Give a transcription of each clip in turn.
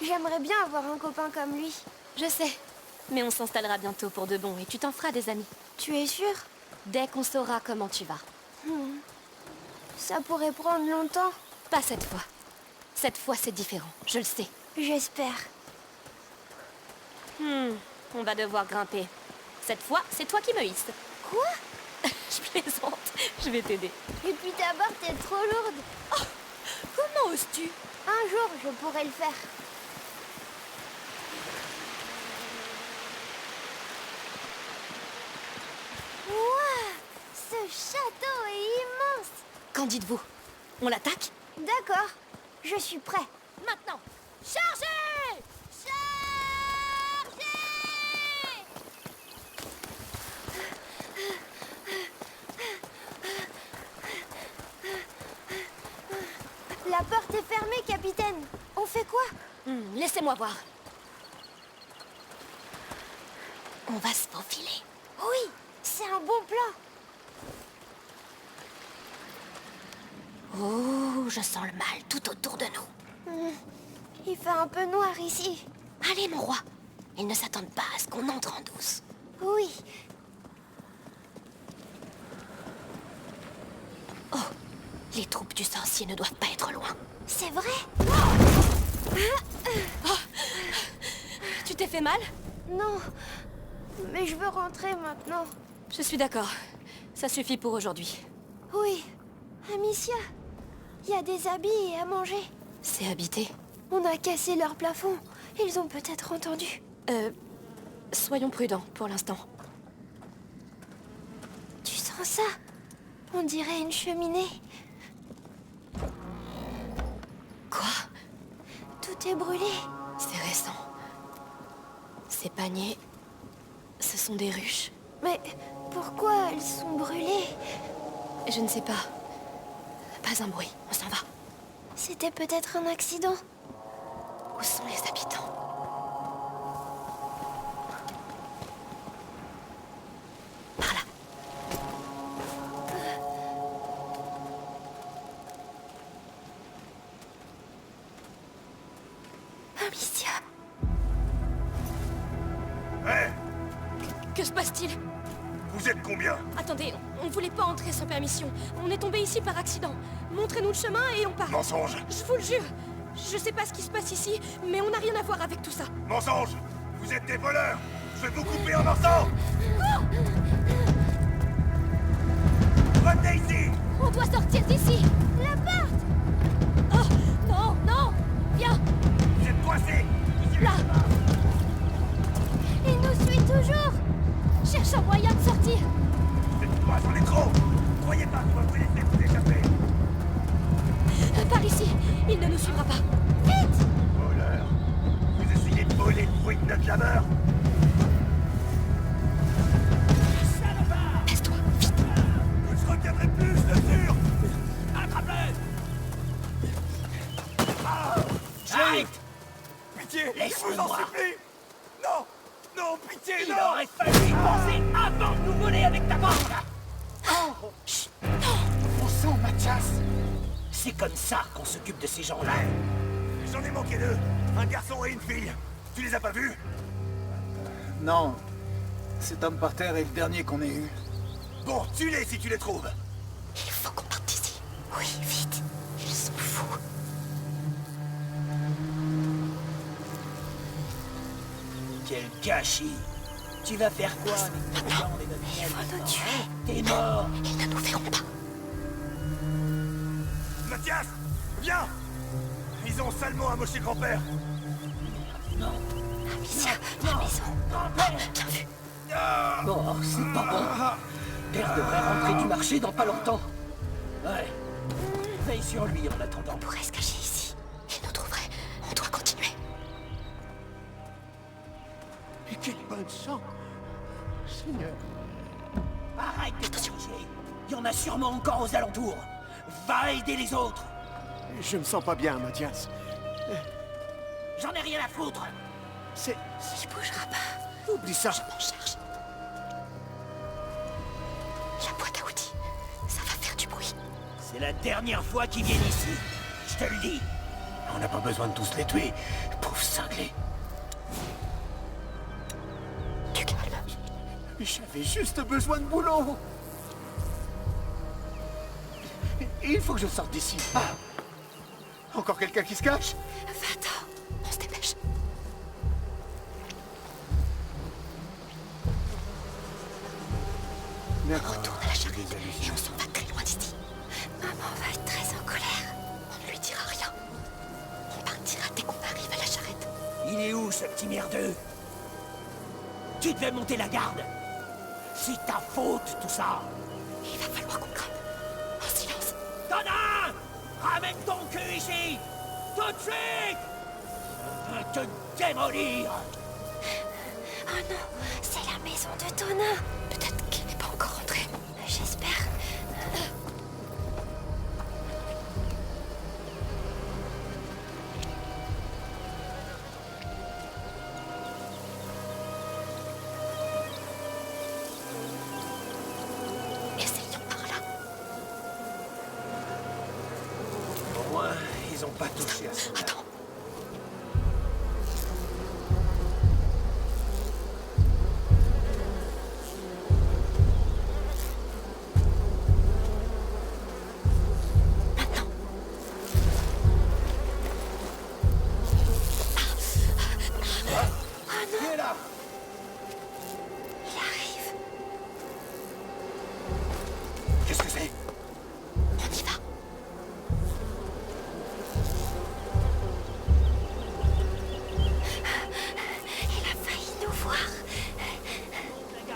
J'aimerais bien avoir un copain comme lui. Je sais. Mais on s'installera bientôt pour de bon et tu t'en feras des amis. Tu es sûr? Dès qu'on saura comment tu vas. Ça pourrait prendre longtemps. Pas cette fois. Cette fois, c'est différent, je le sais. J'espère. On va devoir grimper. Cette fois, c'est toi qui me hisses. Quoi? Je plaisante, je vais t'aider. Et puis ta barre est trop lourde. Comment oses-tu? Un jour, je pourrai le faire. Waouh! Ce château est immense! Qu'en dites-vous? On l'attaque? D'accord, je suis prêt. Maintenant, chargez! Chargez! La porte est fermée, capitaine. On fait quoi? Laissez-moi voir. On va se faufiler. Oui, c'est un bon plan. Oh, je sens le mal tout autour de nous. Il fait un peu noir ici. Allez, mon roi. Ils ne s'attendent pas à ce qu'on entre en douce. Oui. Oh, les troupes du sorcier ne doivent pas être loin. C'est vrai? Tu t'es fait mal? Non, mais je veux rentrer maintenant. Je suis d'accord. Ça suffit pour aujourd'hui. Oui, Amicia, il y a des habits et à manger. C'est habité. On a cassé leur plafond. Ils ont peut-être entendu. Soyons prudents pour l'instant. Tu sens ça? On dirait une cheminée. Quoi? Tout est brûlé. C'est récent. Ces paniers... ce sont des ruches. Mais pourquoi elles sont brûlées? Je ne sais pas. Pas un bruit, on s'en va. C'était peut-être un accident. Où sont les habitants? Par là. Amicia. Hé! Que se passe-t-il? Vous êtes combien? Attendez, on voulait pas entrer sans permission. On est tombé ici par accident. Montrez-nous le chemin et on part. Mensonge! Je vous le jure. Je sais pas ce qui se passe ici, mais on n'a rien à voir avec tout ça. Mensonge! Vous êtes des voleurs! Je vais vous couper en morceaux! Revenez ici! On doit sortir d'ici. La porte! Oh, non, non. Viens, Vous êtes coincés! là. Il nous suit toujours. Cherche un moyen de sortir. Faites pas, j'en ai trop! Croyez pas qu'on va vous laisser vous échapper! Par ici. Il ne nous suivra pas. Vite! Voleurs! Vous essayez de voler le fruit de notre labeur! Baisse-toi, vite. Vous ne reviendrez plus, je te jure! Arrête! Pitié! Je vous en Laisse-moi. supplie! Non! Non, pitié, Il non! aurait fallu y penser avant de nous voler avec ta bande! Chut, non. Bon sang, Mathias! C'est comme ça qu'on s'occupe de ces gens-là. J'en ai manqué deux! Un garçon et une fille! Tu les as pas vus? Non. Cet homme par terre est le dernier qu'on ait eu. Bon, tue-les si tu les trouves! Il faut qu'on parte d'ici. Oui, vite. Ils sont fous. Quel gâchis! Tu vas faire quoi avec nos viandes et notre miel? faut nous tuer. T'es mort! Ils ne nous verront pas. Mathias! Viens! Ils ont salement amoché grand-père! Non! Amicia, la maison. Grand-père! Bien vu. Oh, c'est pas bon! Père devrait rentrer du marché dans pas longtemps. Ouais. Veille sur lui en attendant. On pourrait se cacher ici. Ils nous trouveraient. On doit continuer. Mais quel bon sang! Seigneur. Arrête de tricher. Il y en a sûrement encore aux alentours. Va aider les autres. Je me sens pas bien, Mathias. J'en ai rien à foutre. C'est... Il bougera pas. Oublie ça. Je m'en charge. La boîte à outils. Ça va faire du bruit. C'est la dernière fois qu'ils viennent ici. Je te le dis. On n'a pas besoin de tous les tuer, pauvres cinglés. Du calme. J'avais juste besoin de boulot. Il faut que je sorte d'ici. Ah. Encore quelqu'un qui se cache? Va-t'en. On se dépêche. D'accord. Retourne à la charrette et on s'en va très loin d'ici. Maman va être très en colère. On ne lui dira rien. On partira dès qu'on arrive à la charrette. Il est où, ce petit merdeux? Qui devait monter la garde? C'est ta faute, tout ça. Il va falloir qu'on grimpe. En silence. Donna! Ramène ton cul ici! Tout de suite! Je veux te démolir! Oh non, c'est la maison de Tonin. Peut-être qu'il n'est pas encore rentré. J'espère. Essayons par là. Au moins, ils ont pas touché à ça. Attends. Maintenant. Qui est là? Il arrive. Qu'est-ce que c'est? On y va. Il a failli nous voir.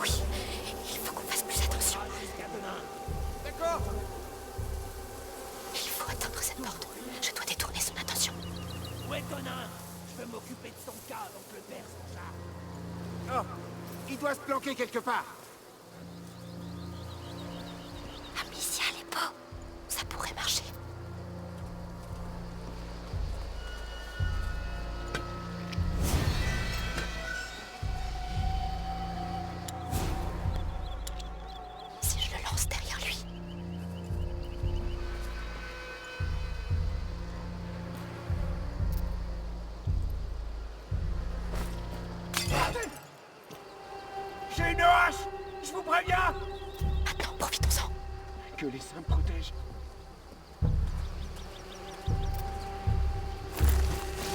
Oui, il faut qu'on fasse plus attention. D'accord. Il faut atteindre cette porte. Je dois détourner son attention. Où est Tonin? Je veux m'occuper de son cas avant que le père s'en charge. Oh, il doit se planquer quelque part. Amicia, les pots. Ça pourrait marcher. Si je le lance derrière lui. J'ai une hache. Je vous préviens. Maintenant, profitons-en. Que les saints me protègent.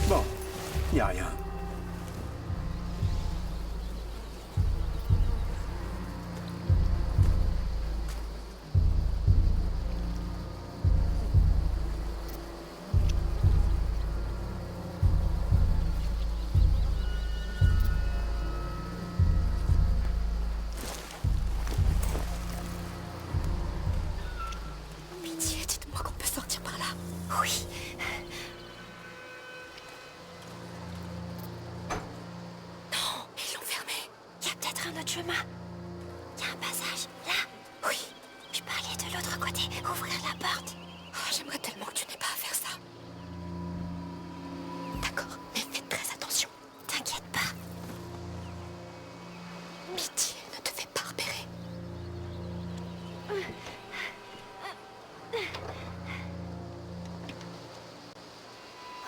Bon, y a rien. Pitié, dites-moi qu'on peut sortir par là. Oui. Non, ils l'ont fermé. Il y a peut-être un autre chemin. Il y a un passage. Là. Oui. Je peux aller de l'autre côté, ouvrir la porte. Oh, j'aimerais tellement que tu n'aies pas à faire ça. D'accord, mais faites très attention. T'inquiète pas. Pitié, ne te fais pas repérer.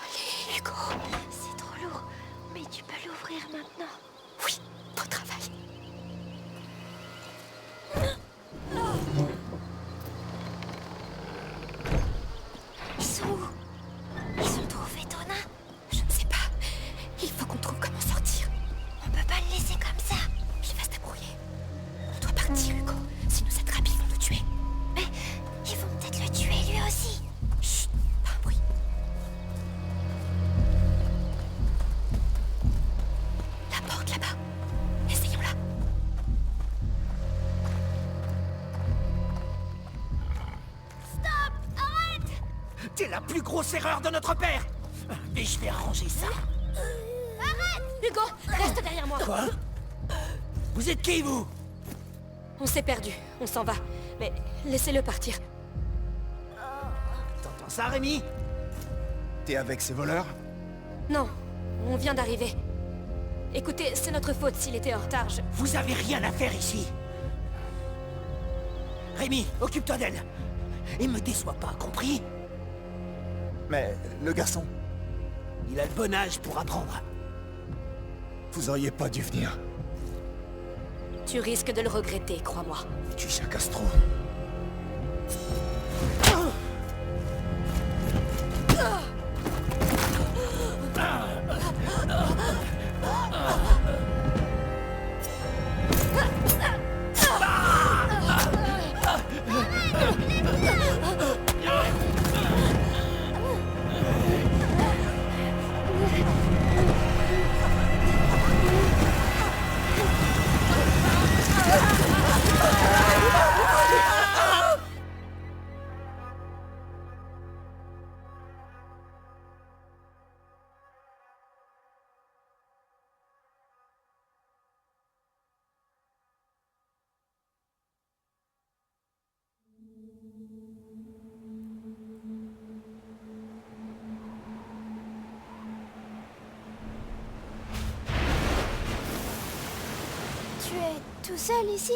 Allez, Hugo. C'est trop lourd. Mais tu peux l'ouvrir maintenant. Oui, beau travail. Ils sont où? Ils ont trouvé Tonin? Je ne sais pas. Il faut qu'on trouve comment sortir. On peut pas le laisser comme ça. Il va se débrouiller. On doit partir, Hugo. Sinon cette rapide vont nous tuer. Mais ils vont peut-être le tuer lui aussi. Chut, pas un bruit. La porte là-bas. Essayons-la. Stop! Arrête! C'est la plus grosse erreur de notre père. Mais je vais arranger ça. Hugo, reste derrière moi. Quoi? Vous êtes qui, vous? On s'est perdu. On s'en va. Mais laissez-le partir. T'entends ça, Rémi? T'es avec ces voleurs? Non, on vient d'arriver. Écoutez, c'est notre faute s'il était en retard. Vous avez rien à faire ici. Rémi, occupe-toi d'elle. Et me déçois pas, compris? Mais le garçon, Il a le bon âge pour apprendre. Vous auriez pas dû venir. Tu risques de le regretter, crois-moi. Kisha Castro. Tu es tout seul ici?